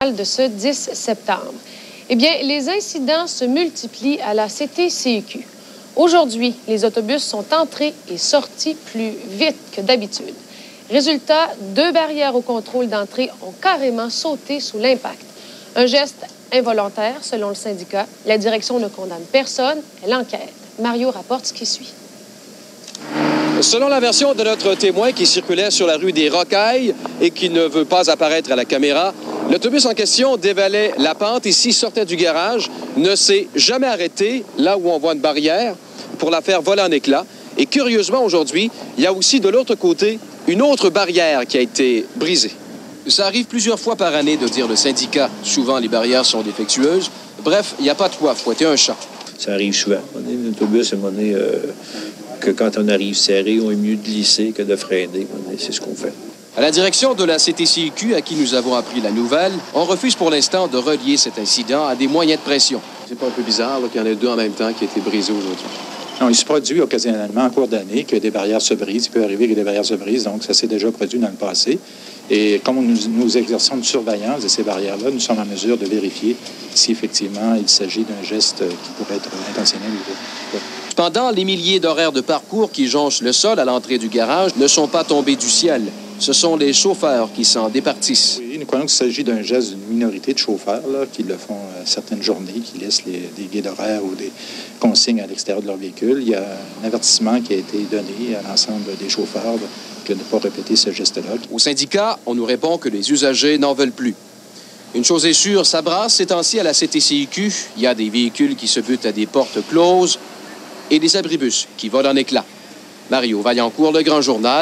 de ce 10 septembre. Eh bien, les incidents se multiplient à la CTCQ. Aujourd'hui, les autobus sont entrés et sortis plus vite que d'habitude. Résultat, 2 barrières au contrôle d'entrée ont carrément sauté sous l'impact. Un geste involontaire, selon le syndicat. La direction ne condamne personne, elle enquête. Mario rapporte ce qui suit. Selon la version de notre témoin qui circulait sur la rue des Rocailles et qui ne veut pas apparaître à la caméra, l'autobus en question dévalait la pente et s'il sortait du garage, ne s'est jamais arrêté là où on voit une barrière pour la faire voler en éclats. Et curieusement, aujourd'hui, il y a aussi de l'autre côté une autre barrière qui a été brisée. Ça arrive plusieurs fois par année de dire le syndicat. Souvent, les barrières sont défectueuses. Bref, il n'y a pas de quoi fouetter un chat. Ça arrive souvent. L'autobus, que quand on arrive serré, on est mieux de glisser que de freiner. C'est ce qu'on fait. À la direction de la CTCQ, à qui nous avons appris la nouvelle, on refuse pour l'instant de relier cet incident à des moyens de pression. C'est pas un peu bizarre qu'il y en ait 2 en même temps qui aient été brisés aujourd'hui? Non, il se produit occasionnellement en cours d'année que des barrières se brisent. Il peut arriver que des barrières se brisent, donc ça s'est déjà produit dans le passé. Et comme nous exerçons une surveillance de ces barrières-là, nous sommes en mesure de vérifier si effectivement il s'agit d'un geste qui pourrait être intentionnel ou pas. Cependant, les milliers d'horaires de parcours qui jonchent le sol à l'entrée du garage ne sont pas tombés du ciel. Ce sont les chauffeurs qui s'en départissent. Oui, nous croyons qu'il s'agit d'un geste d'une minorité de chauffeurs là, qui le font certaines journées, qui laissent des guides horaires ou des consignes à l'extérieur de leur véhicule. Il y a un avertissement qui a été donné à l'ensemble des chauffeurs de ne pas répéter ce geste-là. Au syndicat, on nous répond que les usagers n'en veulent plus. Une chose est sûre, ça brasse ces temps-ci à la CTCQ. Il y a des véhicules qui se butent à des portes closes et des abribus qui volent en éclats. Mario Vaillancourt, Le Grand Journal.